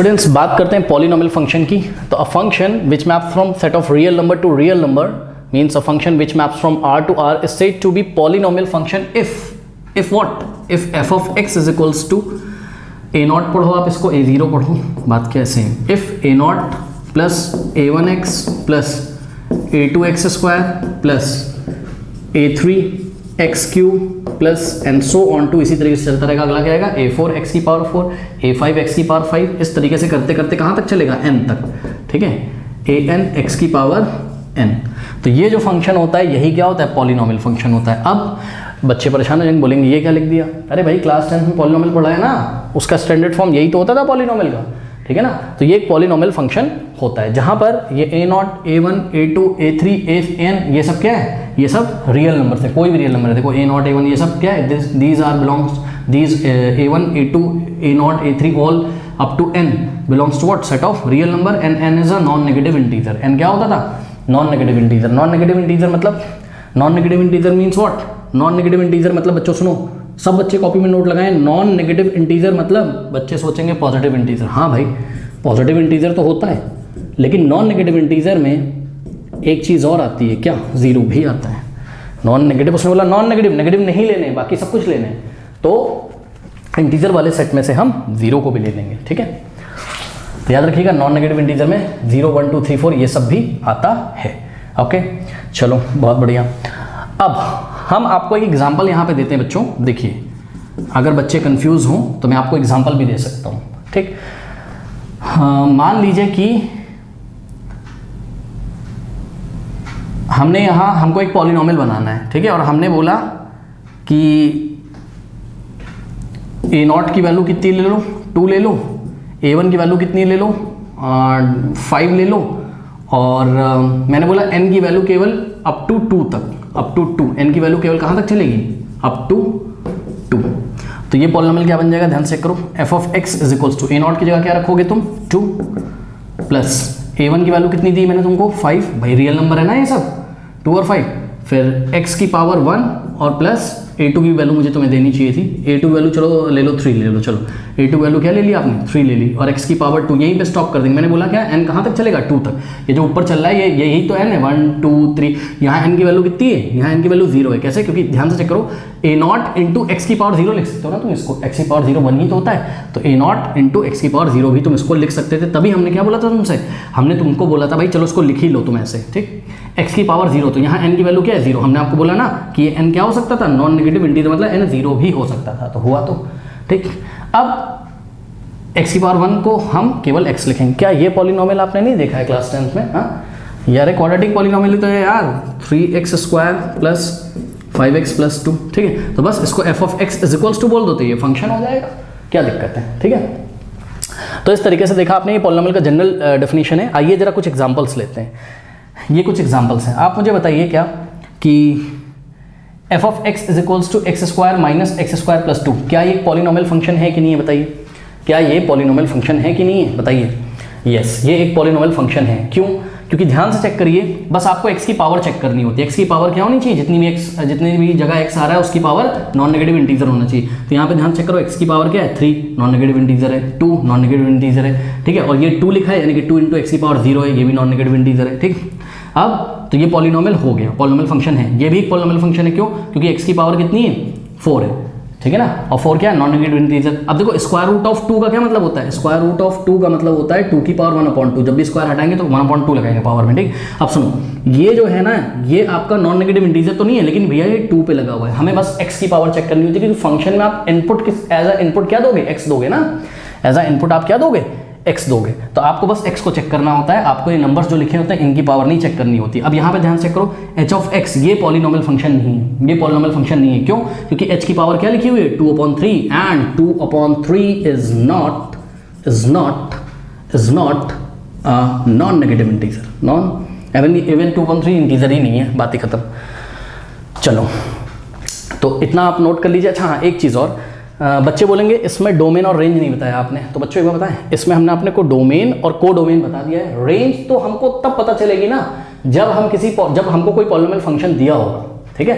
Students बात करते हैं पॉलिनोमियल फंक्शन की। तो a function which maps from set of real number two real number means a function which maps from r to r is said to be polynomial function if what? if f of x is equals to a0 पढ़ो आप इसको a0 पढ़ो, बात कैसे है, if a0 plus a1x plus a2x square plus a3x³ plus and so on to, इसी तरीके से चलता रहेगा। अगला क्या आएगा a4x की पावर 4, a5x की पावर 5, इस तरीके से करते करते कहाँ तक चलेगा n तक, ठीक है, an x की पावर n। तो ये जो फंक्शन होता है यही क्या होता है, पॉलिनोमियल फंक्शन होता है। अब बच्चे परेशान हो जाएंगे, बोलेंगे ये क्या लिख दिया, अरे भाई क्लास 10 में पॉलिनोमियल पढ़ा है ना, उसका स्टैंडर्ड फॉर्म यही तो होता था पॉलिनोमियल का, ठीक है ना। तो ये एक पॉलिनोमियल फंक्शन होता है जहां पर ये a0, a1, a2, a3, an ये सब क्या है, ये सब रियल नंबर से, कोई भी रियल नंबर है, देखो a0, a1 ये सब क्या है, these are belongs, these a1, a2, a0, a3 all up to n belongs to what, set of real number and n is a non negative integer. n क्या होता था, non negative integer. Non negative integer मतलब, non negative integer means what, non negative integer मतलब बच्चों सुनो, सब बच्चे copy में नोट लगाएं, नॉन नेगेटिव इंटीजर मतलब बच्चे सोचेंगे पॉजिटिव इंटीजर, हाँ भाई पॉजिटिव इंटीजर तो होता है, लेकिन नॉन नेगेटिव इंटीजर में एक चीज़ और आती है, क्या, जीरो भी आता है। नॉन नेगेटिव, उसने बोला नॉन नेगेटिव, नेगेटिव नहीं लेने, बाकी सब कुछ लेने, तो इंटीजर वाले सेट में से हम जीरो को भी ले लेंगे, ठीक है। तो याद रखिएगा नॉन नेगेटिव इंटीजर में 0, 1, 2, 3, 4 ये सब भी आता है, ओके। चलो बहुत बढ़िया। अब हम आपको एक एग्जाम्पल यहाँ पे देते हैं बच्चों, देखिए अगर बच्चे कंफ्यूज हों तो मैं आपको एग्जाम्पल भी दे सकता हूँ, ठीक। हाँ, मान लीजिए कि हमने यहाँ, हमको एक पॉलिनोमियल बनाना है, ठीक है, और हमने बोला कि a0 की वैल्यू कितनी ले लो, 2 ले लो, a1 की वैल्यू कितनी ले लो, 5 ले लो, और मैंने बोला n की वैल्यू केवल अप टू 2 तक, अप टू 2, n की वैल्यू केवल कहाँ तक चलेगी, अप टू 2। तो ये पॉलिनोमियल क्या बन जाएगा, ध्यान से करो, f of x is equals to a0 की जगह क्या रखोगे तुम, 2 प्लस a1 की वैल्यू कितनी दी मैंने तुमको, 5, भाई रियल नंबर है ना ये सब, 2 और 5, फिर x की पावर 1 और प्लस a2 की वैल्यू मुझे तुम्हें देनी चाहिए थी, a2 वैल्यू चलो ले लो 3 ले लो, चलो a2 वैल्यू क्या ले ली आपने, 3 ले ली, और x की पावर 2, यहीं पे स्टॉप कर देंगे। मैंने बोला क्या, n कहाँ तक चलेगा, 2 तक, ये जो ऊपर चल रहा है ये यही तो n है, 1, 2, 3, यहाँ n की वैल्यू कितनी है, यहाँ n की वैल्यू 0 है, कैसे, क्योंकि ध्यान से चेक करो, a0 इंटू एक्स की पावर 0 लिख सकते हो ना तुम इसको, x की पावर 0 1 ही तो होता है, तो a0 इंटू एक्स की पावर 0 भी तुम इसको लिख सकते थे। तभी हमने क्या बोला था तुमसे, हमने तुमको बोला था भाई चलो इसको लिख ही लो तुम ऐसे, ठीक, x की पावर 0, तो यहाँ n की वैल्यू क्या है, 0, हमने आपको बोला ना कि ये n क्या हो सकता था, नॉन नेगेटिव इंटीजर मतलब n 0 भी हो सकता था, तो हुआ तो, ठीक। अब x की पावर 1 को हम केवल x लिखेंगे। क्या ये पॉलिनोमियल आपने नहीं देखा है क्लास 10 में, हाँ यार, क्वाड्रेटिक पॉलिनोमियल तो है यार, 3x square plus 5x plus 2, ठीक है, तो बस इसको f of x is equals to बोल दो तो ये फंक्शन हो जाएगा, क्या दिक्कत है, ठीक है। तो इस तरीके से देखा आपने, ये पॉलिनोमियल का जनरल डेफिनेशन है। आइए जरा कुछ एग्जांपल्स लेते हैं, ये कुछ एग्जांपल्स हैं, आप मुझे बताइए क्या कि f of x is equals to x square minus x square plus 2, क्या ये पॉलिनोमियल फंक्शन है कि नहीं है, बताइए, क्या ये पॉलिनोमियल फंक्शन है कि नहीं है, बताइए। यस, ये एक पॉलिनोमियल फंक्शन है, क्यों, क्योंकि ध्यान से चेक करिए, बस आपको x की पावर चेक करनी होती है, x की पावर क्या होनी चाहिए, जितनी भी जगह x आ रहा है उसकी पावर नॉन नेगेटिव इंटीजर होना चाहिए। तो यहाँ पे ध्यान चेक करो, x की पावर क्या है, 3 नॉन नेगेटिव इंटीजर है, 2 नॉन नेगेटिव इंटीजर है, ठीक है, और ये 2 लिखा है यानी कि 2 इंटू एक्स की पावर 0 है, ये भी नॉन नेगेटिव इंटीजर है, ठीक। अब तो ये पॉलिनोमियल हो गया, पॉलिनोमियल फंक्शन है, ये भी एक पॉलिनोमियल फंक्शन है, क्यों, क्योंकि x की पावर कितनी है, 4 है, ठीक है ना, और 4 क्या है, नॉन नेगेटिव इंटीजर। अब देखो स्क्वायर रूट ऑफ 2 का क्या मतलब होता है, स्क्वायर रूट ऑफ 2 का मतलब होता है 2 की पावर 1/2, जब भी स्क्वायर हटाएंगे तो 1/2 लगाएंगे पावर में, ठीक। अब सुनो, ये जो है ना, ये आपका नॉन नेगेटिव इंटीजर तो नहीं है, लेकिन भैया ये 2 पे लगा हुआ है, हमें बस x की पावर चेक करनी होती है, क्योंकि फंक्शन में आप इनपुट किस एज अ इनपुट क्या दोगे, x दोगे ना, एज अ इनपुट आप क्या दोगे, x दोगे, तो आपको बस x को चेक करना होता है, आपको ये नंबर्स जो लिखे होते हैं इनकी पावर नहीं चेक करनी होती। अब यहाँ पे ध्यान चेक करो, h of x ये पॉलिनोमियल फंक्शन नहीं है, ये पॉलिनोमियल फंक्शन नहीं है, क्यों, क्योंकि h की पावर क्या लिखी हुई है, 2/3, and 2/3 is not non negative integer, non even 2/3 integer ही नहीं है, बात ही खत्म। चलो तो इतना आप नोट कर लीजिए। अच्छा हाँ, एक चीज़ और, बच्चे बोलेंगे इसमें डोमेन और रेंज नहीं बताया आपने, तो बच्चों एक बार बताएं, इसमें हमने अपने को डोमेन और को डोमेन बता दिया है, रेंज तो हमको तब पता चलेगी ना जब हमको कोई पॉलिनोमियल फंक्शन दिया होगा,